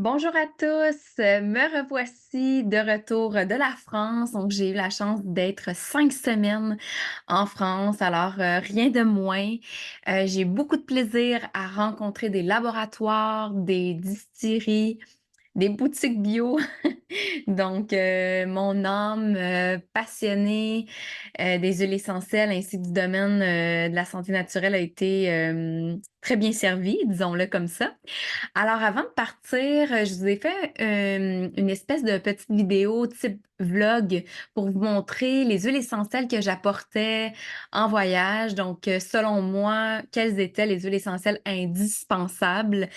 Bonjour à tous, me revoici de retour de la France. Donc, j'ai eu la chance d'être 5 semaines en France, alors rien de moins. J'ai beaucoup de plaisir à rencontrer des laboratoires, des distilleries, des boutiques bio. Donc, mon âme passionnée des huiles essentielles ainsi que du domaine de la santé naturelle a été très bien servie, disons-le comme ça. Alors, avant de partir, je vous ai fait, une espèce de petite vidéo type vlog pour vous montrer les huiles essentielles que j'apportais en voyage. Donc, selon moi, quelles étaient les huiles essentielles indispensables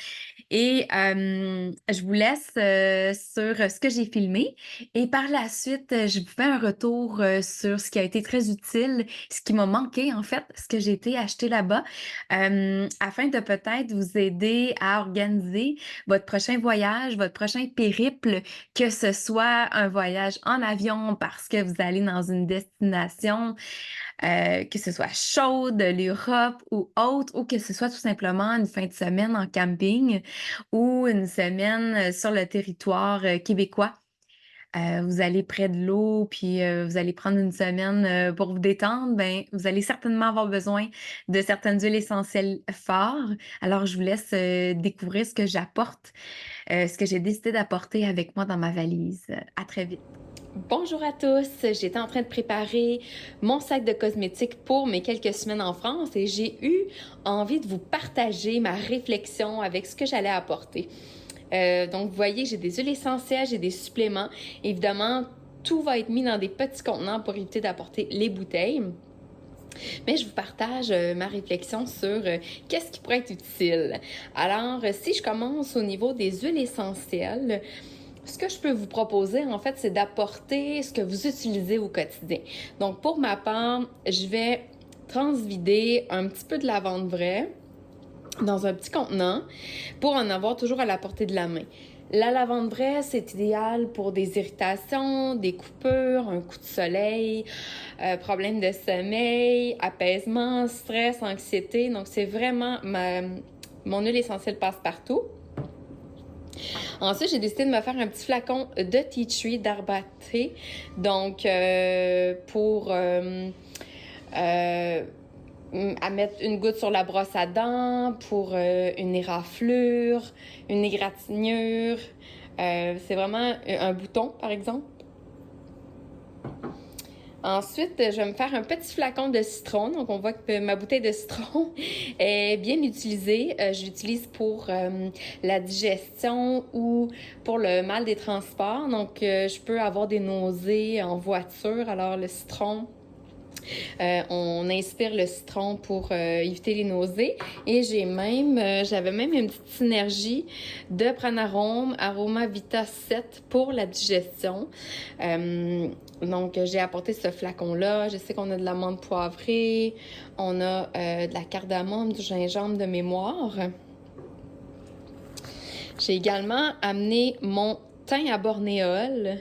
et je vous laisse, sur ce que j'ai filmé et par la suite, je vous fais un retour, sur ce qui a été très utile, ce qui m'a manqué en fait, ce que j'ai été acheter là-bas, afin de peut-être vous aider à organiser votre prochain voyage, votre prochain périple, que ce soit un voyage en avion parce que vous allez dans une destination que ce soit chaude, l'Europe ou autre, ou que ce soit tout simplement une fin de semaine en camping ou une semaine sur le territoire québécois. Vous allez près de l'eau, puis vous allez prendre une semaine pour vous détendre, ben vous allez certainement avoir besoin de certaines huiles essentielles fortes. Alors, je vous laisse découvrir ce que j'apporte, ce que j'ai décidé d'apporter avec moi dans ma valise. À très vite. Bonjour à tous, j'étais en train de préparer mon sac de cosmétiques pour mes quelques semaines en France et j'ai eu envie de vous partager ma réflexion avec ce que j'allais apporter. Donc, vous voyez, j'ai des huiles essentielles, j'ai des suppléments. Évidemment, tout va être mis dans des petits contenants pour éviter d'apporter les bouteilles. Mais je vous partage ma réflexion sur qu'est-ce qui pourrait être utile. Alors, si je commence au niveau des huiles essentielles, ce que je peux vous proposer, en fait, c'est d'apporter ce que vous utilisez au quotidien. Donc, pour ma part, je vais transvider un petit peu de lavande vraie dans un petit contenant pour en avoir toujours à la portée de la main. La lavande vraie, c'est idéal pour des irritations, des coupures, un coup de soleil, problème de sommeil, apaisement, stress, anxiété. Donc, c'est vraiment mon huile essentielle passe-partout. Ensuite, j'ai décidé de me faire un petit flacon de tea tree d'arbre à thé. Donc, pour à mettre une goutte sur la brosse à dents, pour une éraflure, une égratignure. C'est vraiment un bouton, par exemple. Ensuite, je vais me faire un petit flacon de citron. Donc, on voit que ma bouteille de citron est bien utilisée. Je l'utilise pour la digestion ou pour le mal des transports. Donc, je peux avoir des nausées en voiture. Alors, le citron, on inspire le citron pour éviter les nausées. Et j'avais même une petite synergie de Pranarome Aroma Vita 7 pour la digestion. Donc, j'ai apporté ce flacon-là. Je sais qu'on a de l'amande poivrée, on a de la cardamome, du gingembre de mémoire. J'ai également amené mon thym à bornéole.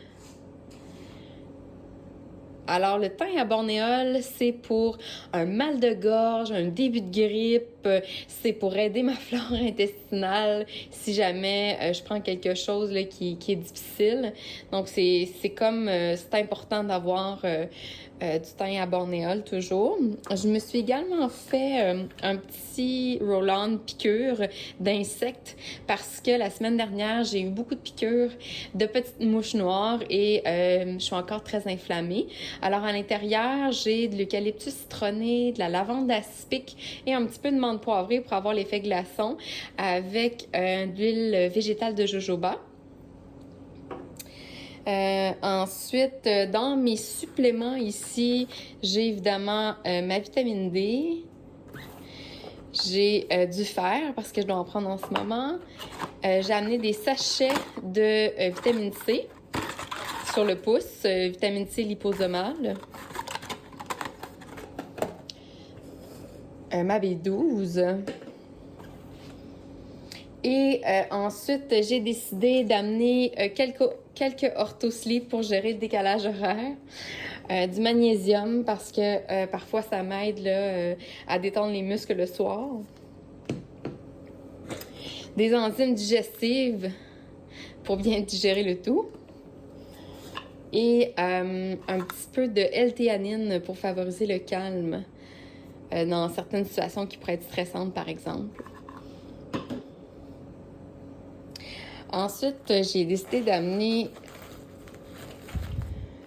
Alors, le thym à bornéole, c'est pour un mal de gorge, un début de grippe, c'est pour aider ma flore intestinale si jamais je prends quelque chose là, qui est difficile. Donc, c'est important d'avoir du thym à bornéole toujours. Je me suis également fait un petit roll-on piqûre d'insectes parce que la semaine dernière, j'ai eu beaucoup de piqûres de petites mouches noires et je suis encore très inflammée. Alors, à l'intérieur, j'ai de l'eucalyptus citronné, de la lavande aspic et un petit peu de menthe poivrée pour avoir l'effet glaçon avec de l'huile végétale de jojoba. Ensuite, dans mes suppléments ici, j'ai évidemment ma vitamine D. J'ai du fer parce que je dois en prendre en ce moment. J'ai amené des sachets de vitamine C sur le pouce, vitamine C liposomale. Ma B12. Et ensuite, j'ai décidé d'amener quelques orthosleeves pour gérer le décalage horaire. Du magnésium parce que parfois ça m'aide là, à détendre les muscles le soir. Des enzymes digestives. pour bien digérer le tout. Et un petit peu de L-théanine pour favoriser le calme dans certaines situations qui pourraient être stressantes, par exemple. Ensuite, j'ai décidé d'amener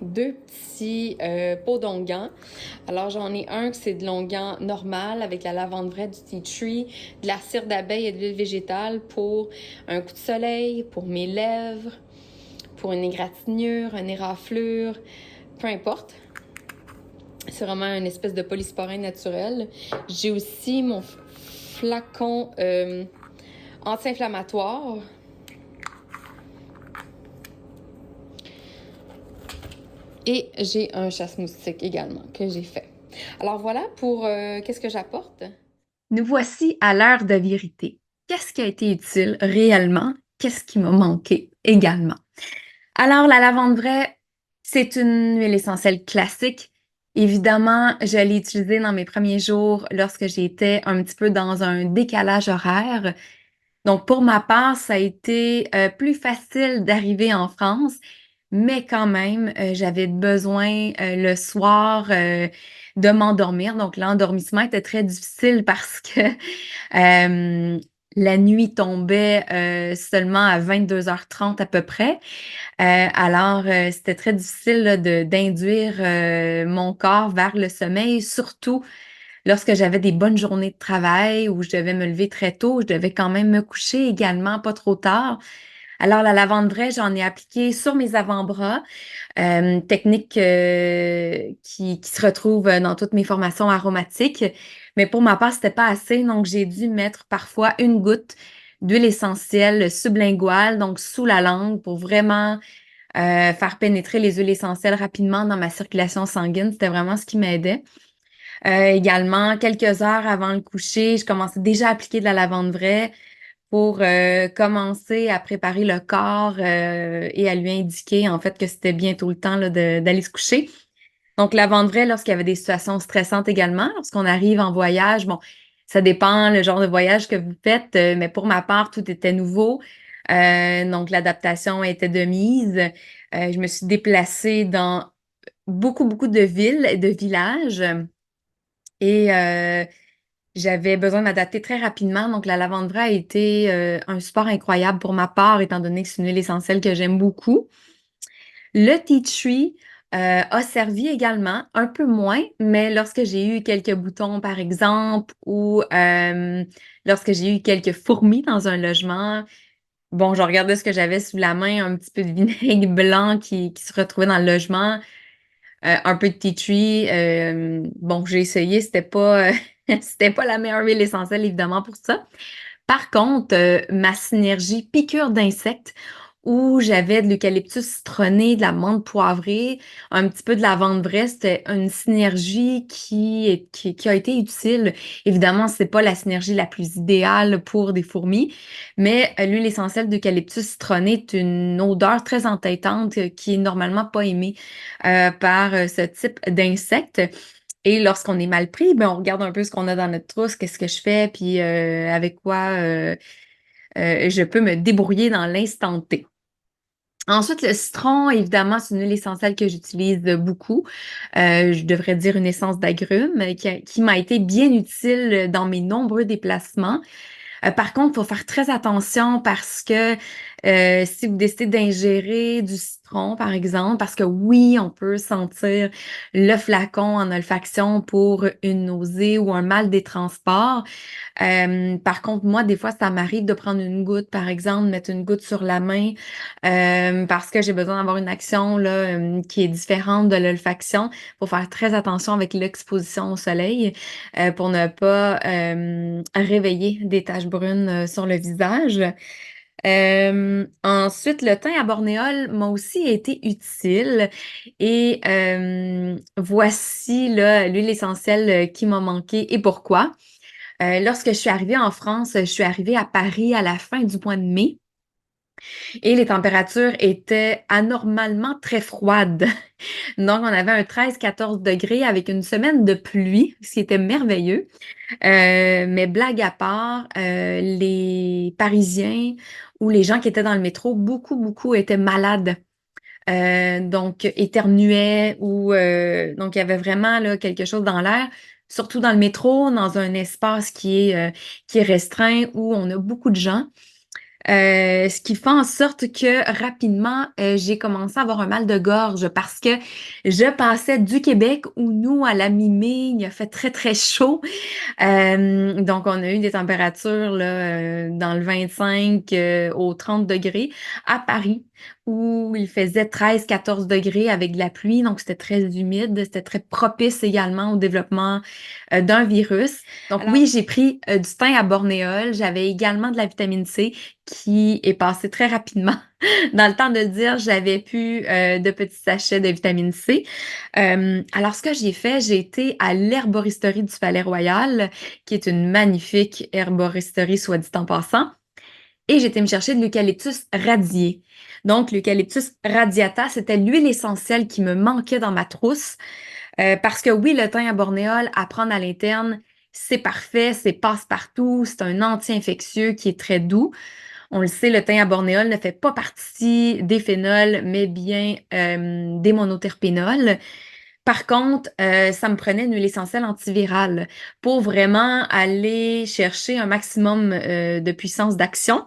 2 petits pots d'onguents. Alors, j'en ai un que c'est de l'onguent normal avec la lavande vraie, du tea tree, de la cire d'abeille et de l'huile végétale pour un coup de soleil, pour mes lèvres, pour une égratignure, une éraflure, peu importe. C'est vraiment une espèce de polysporin naturel. J'ai aussi mon flacon anti-inflammatoire. Et j'ai un chasse-moustique également que j'ai fait. Alors voilà pour qu'est-ce que j'apporte. Nous voici à l'heure de vérité. Qu'est-ce qui a été utile réellement? Qu'est-ce qui m'a manqué également? Alors, la lavande vraie, c'est une huile essentielle classique. Évidemment, je l'ai utilisée dans mes premiers jours lorsque j'étais un petit peu dans un décalage horaire. Donc, pour ma part, ça a été plus facile d'arriver en France, mais quand même, j'avais besoin le soir de m'endormir. Donc, l'endormissement était très difficile parce que la nuit tombait seulement à 22h30 à peu près. Alors, c'était très difficile là, d'induire mon corps vers le sommeil, surtout lorsque j'avais des bonnes journées de travail où je devais me lever très tôt, je devais quand même me coucher également pas trop tard. Alors, la lavande vraie, j'en ai appliqué sur mes avant-bras, technique qui se retrouve dans toutes mes formations aromatiques. Mais pour ma part, c'était pas assez, donc j'ai dû mettre parfois une goutte d'huile essentielle sublinguale, donc sous la langue, pour vraiment faire pénétrer les huiles essentielles rapidement dans ma circulation sanguine. C'était vraiment ce qui m'aidait. Également, quelques heures avant le coucher, je commençais déjà à appliquer de la lavande vraie pour commencer à préparer le corps et à lui indiquer en fait que c'était bientôt le temps là, d'aller se coucher. Donc, lavande vraie lorsqu'il y avait des situations stressantes également, lorsqu'on arrive en voyage, bon, ça dépend le genre de voyage que vous faites, mais pour ma part, tout était nouveau. Donc, l'adaptation était de mise. Je me suis déplacée dans beaucoup, beaucoup de villes et de villages et j'avais besoin de m'adapter très rapidement. Donc, la lavande vraie a été un support incroyable pour ma part, étant donné que c'est une huile essentielle que j'aime beaucoup. Le tea tree a servi également, un peu moins, mais lorsque j'ai eu quelques boutons, par exemple, ou lorsque j'ai eu quelques fourmis dans un logement, bon, je regardais ce que j'avais sous la main, un petit peu de vinaigre blanc qui se retrouvait dans le logement, un peu de tea tree. Bon, j'ai essayé, c'était pas la meilleure huile essentielle, évidemment, pour ça. Par contre, ma synergie piqûre d'insectes, où j'avais de l'eucalyptus citronné, de la menthe poivrée, un petit peu de lavande vraie, c'était une synergie qui a été utile. Évidemment, c'est pas la synergie la plus idéale pour des fourmis, mais l'huile essentielle d'eucalyptus citronné est une odeur très entêtante qui est normalement pas aimée par ce type d'insectes. Et lorsqu'on est mal pris, ben, on regarde un peu ce qu'on a dans notre trousse, qu'est-ce que je fais, puis avec quoi je peux me débrouiller dans l'instant T. Ensuite, le citron, évidemment, c'est une huile essentielle que j'utilise beaucoup. Je devrais dire une essence d'agrumes qui m'a été bien utile dans mes nombreux déplacements. Par contre, il faut faire très attention parce que si vous décidez d'ingérer du citron, par exemple, parce que oui, on peut sentir le flacon en olfaction pour une nausée ou un mal des transports. Par contre, moi, des fois, ça m'arrive de prendre une goutte, par exemple, mettre une goutte sur la main parce que j'ai besoin d'avoir une action là, qui est différente de l'olfaction. Il faut faire très attention avec l'exposition au soleil pour ne pas réveiller des taches brunes sur le visage. Ensuite, le thym à bornéol m'a aussi été utile et voici là, l'huile essentielle qui m'a manqué et pourquoi. Lorsque je suis arrivée en France, je suis arrivée à Paris à la fin du mois de mai. Et les températures étaient anormalement très froides. Donc, on avait un 13-14 degrés avec une semaine de pluie, ce qui était merveilleux. Mais blague à part, les Parisiens ou les gens qui étaient dans le métro, beaucoup étaient malades. Donc, éternuaient ou donc il y avait vraiment là, quelque chose dans l'air, surtout dans le métro, dans un espace qui est restreint où on a beaucoup de gens. Ce qui fait en sorte que rapidement, j'ai commencé à avoir un mal de gorge parce que je passais du Québec où nous, à la mi-mai, il a fait très chaud. Donc, on a eu des températures là, dans le 25 aux 30 degrés à Paris où il faisait 13-14 degrés avec de la pluie. Donc, c'était très humide. C'était très propice également au développement d'un virus. Donc, oui, j'ai pris du thym à bornéol. J'avais également de la vitamine C qui est passée très rapidement. Dans le temps de le dire, j'avais plus de petits sachets de vitamine C. Alors, ce que j'ai fait, j'ai été à l'herboristerie du Palais-Royal, qui est une magnifique herboristerie, soit dit en passant, et j'ai été me chercher de l'eucalyptus radié. Donc, l'eucalyptus radiata, c'était l'huile essentielle qui me manquait dans ma trousse, parce que oui, le thym à bornéol, à prendre à l'interne, c'est parfait, c'est passe-partout, c'est un anti-infectieux qui est très doux. On le sait, le thym à bornéol ne fait pas partie des phénols, mais bien des monoterpénols. Par contre, ça me prenait une huile essentielle antivirale pour vraiment aller chercher un maximum de puissance d'action.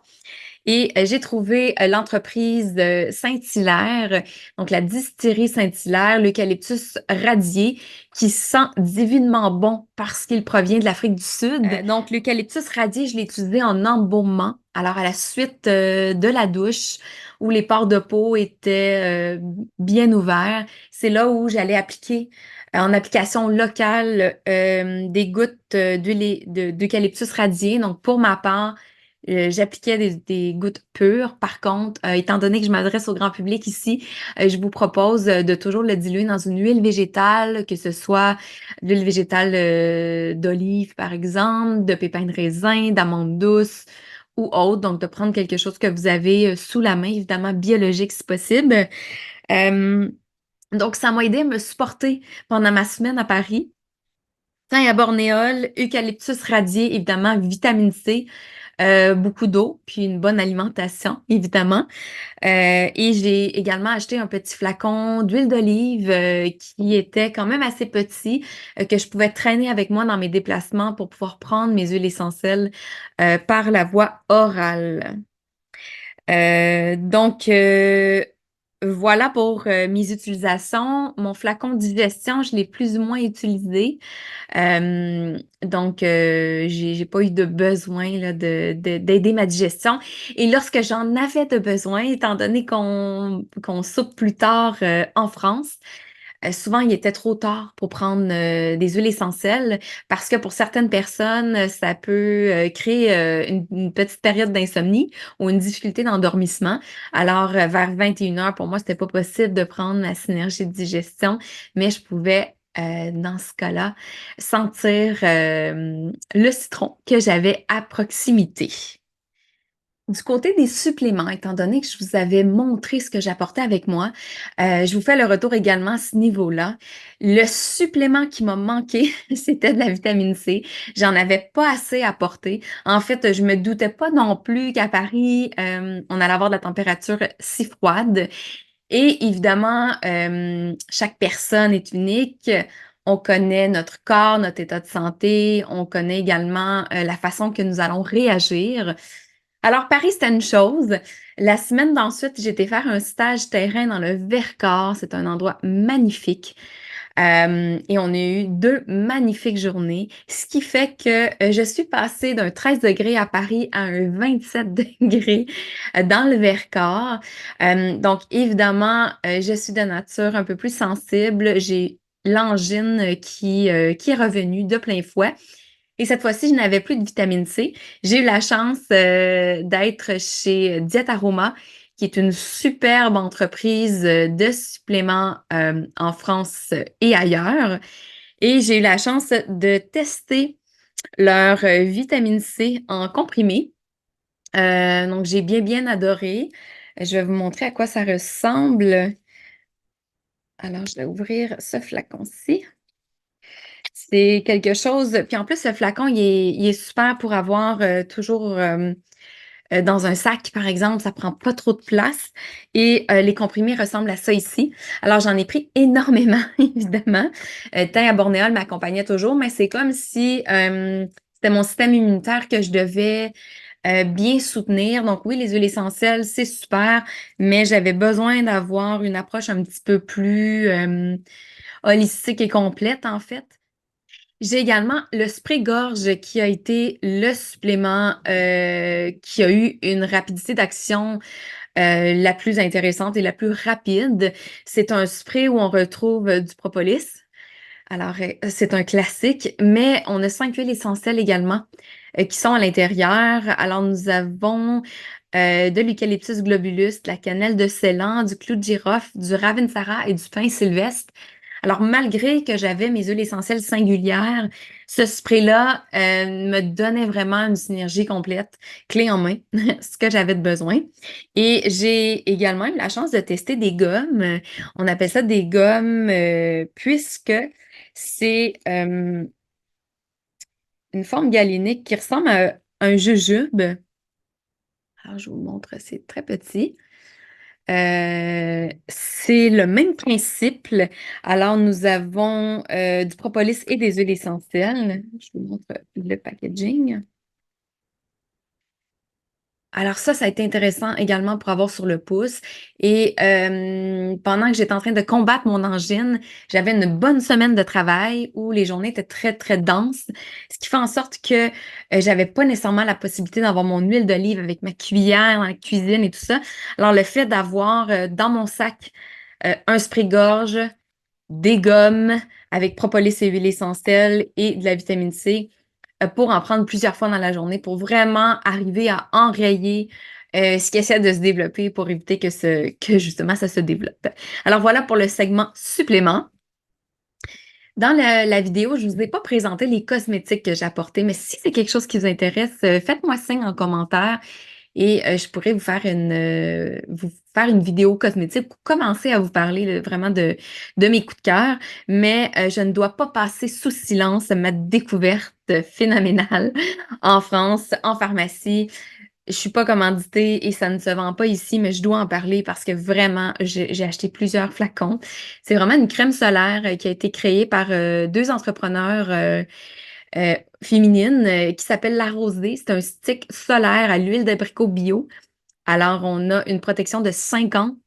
Et j'ai trouvé l'entreprise Saint-Hilaire, donc la distillerie Saint-Hilaire, l'eucalyptus radié, qui sent divinement bon parce qu'il provient de l'Afrique du Sud. Donc l'eucalyptus radié, je l'ai utilisé en embaumement. Alors à la suite de la douche, où les pores de peau étaient bien ouverts, c'est là où j'allais appliquer en application locale des gouttes d'eucalyptus radié. Donc pour ma part, j'appliquais des gouttes pures. Par contre, étant donné que je m'adresse au grand public ici, je vous propose de toujours le diluer dans une huile végétale, que ce soit l'huile végétale d'olive, par exemple, de pépins de raisin, d'amande douce ou autre. Donc, de prendre quelque chose que vous avez sous la main, évidemment biologique si possible. Euh, donc, ça m'a aidé à me supporter pendant ma semaine à Paris. Thym à bornéol, eucalyptus radié, évidemment, vitamine C, beaucoup d'eau, puis une bonne alimentation, évidemment. Et j'ai également acheté un petit flacon d'huile d'olive qui était quand même assez petit, que je pouvais traîner avec moi dans mes déplacements pour pouvoir prendre mes huiles essentielles par la voie orale. Donc, voilà pour mes utilisations. Mon flacon de digestion, je l'ai plus ou moins utilisé. Donc, j'ai pas eu de besoin là, d'aider ma digestion. Et lorsque j'en avais de besoin, étant donné qu'on soupe plus tard en France, souvent, il était trop tard pour prendre des huiles essentielles parce que pour certaines personnes, ça peut créer une petite période d'insomnie ou une difficulté d'endormissement. Alors, vers 21 heures, pour moi, c'était pas possible de prendre ma synergie de digestion, mais je pouvais, dans ce cas-là, sentir le citron que j'avais à proximité. Du côté des suppléments, étant donné que je vous avais montré ce que j'apportais avec moi, je vous fais le retour également à ce niveau-là. Le supplément qui m'a manqué, c'était de la vitamine C. J'en avais pas assez apporté. En fait, je me doutais pas non plus qu'à Paris, on allait avoir de la température si froide. Et évidemment, chaque personne est unique. On connaît notre corps, notre état de santé. On connaît également la façon que nous allons réagir. Alors, Paris, c'était une chose. La semaine d'ensuite, j'ai été faire un stage terrain dans le Vercors. C'est un endroit magnifique. Et on a eu 2 magnifiques journées, ce qui fait que je suis passée d'un 13 degrés à Paris à un 27 degrés dans le Vercors. Donc, évidemment, je suis de nature un peu plus sensible. J'ai l'angine qui est revenue de plein fouet. Et cette fois-ci, je n'avais plus de vitamine C. J'ai eu la chance d'être chez Diète Aroma, qui est une superbe entreprise de suppléments en France et ailleurs. Et j'ai eu la chance de tester leur vitamine C en comprimé. Donc j'ai bien adoré. Je vais vous montrer à quoi ça ressemble. Alors je vais ouvrir ce flacon-ci. C'est quelque chose puis en plus ce flacon il est super pour avoir, toujours, dans un sac, par exemple, ça prend pas trop de place et les comprimés ressemblent à ça ici. Alors, j'en ai pris énormément, évidemment. Thym à Bornéol m'accompagnait toujours, mais c'est comme si c'était mon système immunitaire que je devais bien soutenir. Donc oui, les huiles essentielles, c'est super, mais j'avais besoin d'avoir une approche un petit peu plus holistique et complète, en fait. J'ai également le spray-gorge qui a été le supplément qui a eu une rapidité d'action la plus intéressante et la plus rapide. C'est un spray où on retrouve du propolis. Alors, c'est un classique, mais on a 5 huiles essentielles également qui sont à l'intérieur. Alors, nous avons de l'eucalyptus globulus, de la cannelle de Ceylan, du clou de girofle, du ravensara et du pin sylvestre. Alors, malgré que j'avais mes huiles essentielles singulières, ce spray-là me donnait vraiment une synergie complète, clé en main, ce que j'avais de besoin. Et j'ai également eu la chance de tester des gommes. On appelle ça des gommes puisque c'est une forme galénique qui ressemble à un jujube. Alors, je vous montre, c'est très petit. C'est le même principe. Alors, nous avons du propolis et des huiles essentielles. Je vous montre le packaging. Alors ça a été intéressant également pour avoir sur le pouce et pendant que j'étais en train de combattre mon angine, j'avais une bonne semaine de travail où les journées étaient très denses, ce qui fait en sorte que, j'avais pas nécessairement la possibilité d'avoir mon huile d'olive avec ma cuillère dans la cuisine et tout ça. Alors le fait d'avoir, dans mon sac, un spray-gorge, des gommes avec propolis et huile essentielle et de la vitamine C, pour en prendre plusieurs fois dans la journée pour vraiment arriver à enrayer ce qui essaie de se développer pour éviter que justement ça se développe. Alors voilà pour le segment supplément. Dans la vidéo, je ne vous ai pas présenté les cosmétiques que j'ai apportés, mais si c'est quelque chose qui vous intéresse, faites-moi signe en commentaire et je pourrais vous faire une vidéo cosmétique pour commencer à vous parler vraiment de mes coups de cœur. Mais je ne dois pas passer sous silence ma découverte phénoménale en France, en pharmacie. Je suis pas commanditée et ça ne se vend pas ici, mais je dois en parler parce que vraiment, j'ai acheté plusieurs flacons. C'est vraiment une crème solaire qui a été créée par deux entrepreneurs féminines qui s'appellent La Rosée. C'est un stick solaire à l'huile d'abricot bio. Alors, on a une protection de 50.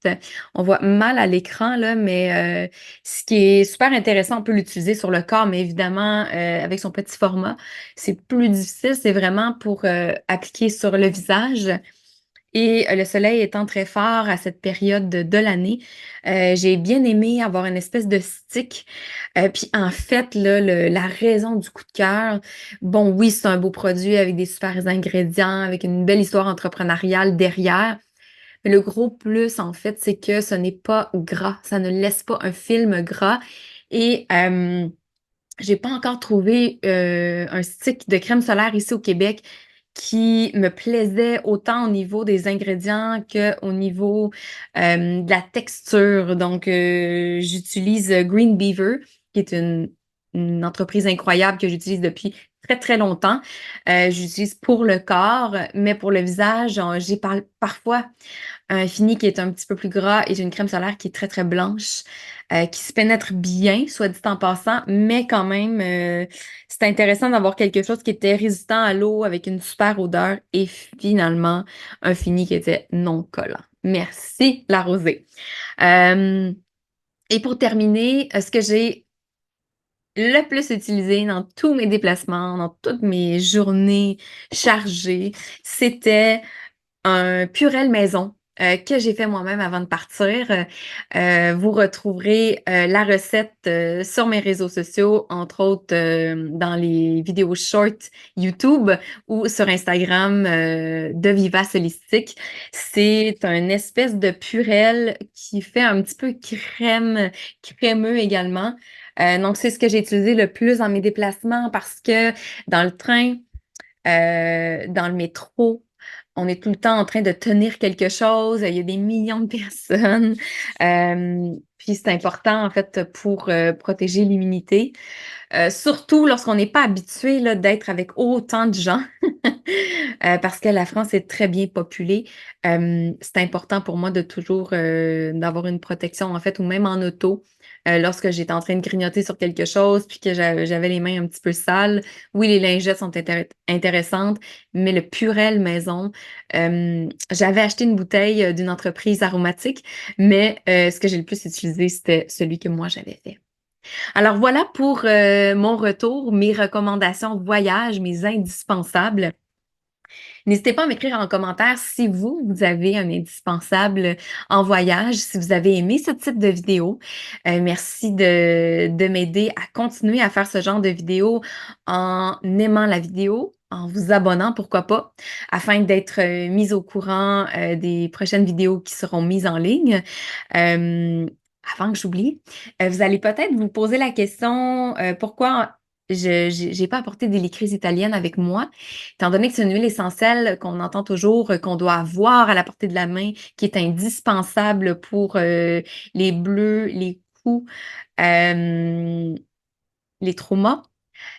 On voit mal à l'écran, là, mais ce qui est super intéressant, on peut l'utiliser sur le corps, mais évidemment, avec son petit format, c'est plus difficile. C'est vraiment pour appliquer sur le visage. Et le soleil étant très fort à cette période de l'année, j'ai bien aimé avoir une espèce de stick. Puis en fait, là, la raison du coup de cœur, bon, oui, c'est un beau produit avec des super ingrédients, avec une belle histoire entrepreneuriale derrière. Mais le gros plus, en fait, c'est que ce n'est pas gras. Ça ne laisse pas un film gras. Et j'ai pas encore trouvé un stick de crème solaire ici au Québec qui me plaisait autant au niveau des ingrédients qu'au niveau de la texture. Donc, j'utilise Green Beaver, qui est une entreprise incroyable que j'utilise depuis très longtemps. J'utilise pour le corps, mais pour le visage, j'ai parfois un fini qui est un petit peu plus gras et j'ai une crème solaire qui est très blanche, qui se pénètre bien, soit dit en passant, mais quand même, c'est intéressant d'avoir quelque chose qui était résistant à l'eau avec une super odeur et finalement un fini qui était non collant. Merci, la rosée. Euh, et pour terminer, ce que j'ai le plus utilisé dans tous mes déplacements, dans toutes mes journées chargées, c'était un purel maison que j'ai fait moi-même avant de partir. Vous retrouverez la recette sur mes réseaux sociaux, entre autres dans les vidéos short YouTube ou sur Instagram de Vivace Holistique. C'est un espèce de purel qui fait un petit peu crémeux également. Donc, c'est ce que j'ai utilisé le plus dans mes déplacements parce que dans le train, dans le métro, on est tout le temps en train de tenir quelque chose, il y a des millions de personnes, puis c'est important en fait pour, protéger l'immunité. Surtout lorsqu'on n'est pas habitué là, d'être avec autant de gens, parce que la France est très bien populée. C'est important pour moi de toujours, d'avoir une protection en fait ou même en auto, lorsque j'étais en train de grignoter sur quelque chose puis que j'avais les mains un petit peu sales. Oui, les lingettes sont intéressantes, mais le Purell maison, j'avais acheté une bouteille, d'une entreprise aromatique, mais ce que j'ai le plus utilisé, c'était celui que moi j'avais fait. Alors voilà pour, mon retour, mes recommandations voyage, mes indispensables. N'hésitez pas à m'écrire en commentaire si vous avez un indispensable en voyage, si vous avez aimé ce type de vidéo. Merci de m'aider à continuer à faire ce genre de vidéo en aimant la vidéo, en vous abonnant, pourquoi pas, afin d'être, mise au courant, des prochaines vidéos qui seront mises en ligne. Hem, Avant que j'oublie, vous allez peut-être vous poser la question, pourquoi j'ai pas apporté des licorices italiennes avec moi? Étant donné que c'est une huile essentielle qu'on entend toujours, qu'on doit avoir à la portée de la main, qui est indispensable pour, les bleus, les coups, hem, les traumas.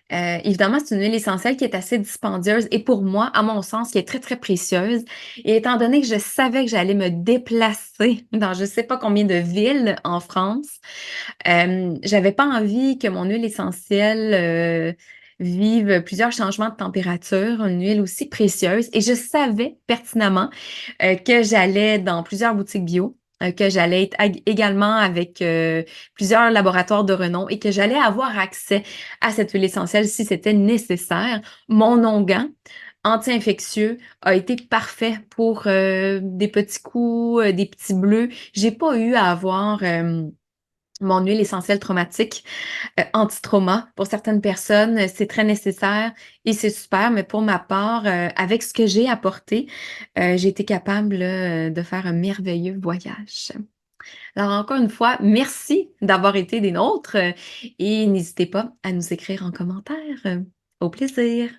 Évidemment, c'est une huile essentielle qui est assez dispendieuse et pour moi, à mon sens, qui est très, très précieuse. Et étant donné que je savais que j'allais me déplacer dans je sais pas combien de villes en France, j'avais pas envie que mon huile essentielle, vive plusieurs changements de température, une huile aussi précieuse et je savais pertinemment, que j'allais dans plusieurs boutiques bio, que j'allais être également avec, plusieurs laboratoires de renom et que j'allais avoir accès à cette huile essentielle si c'était nécessaire. Mon onguent anti-infectieux a été parfait pour, des petits coups, des petits bleus. J'ai pas eu à avoir, mon huile essentielle traumatique, anti-trauma. Pour certaines personnes, c'est très nécessaire et c'est super, mais pour ma part, avec ce que j'ai apporté, j'ai été capable là, de faire un merveilleux voyage. Alors encore une fois, merci d'avoir été des nôtres, et n'hésitez pas à nous écrire en commentaire. Au plaisir.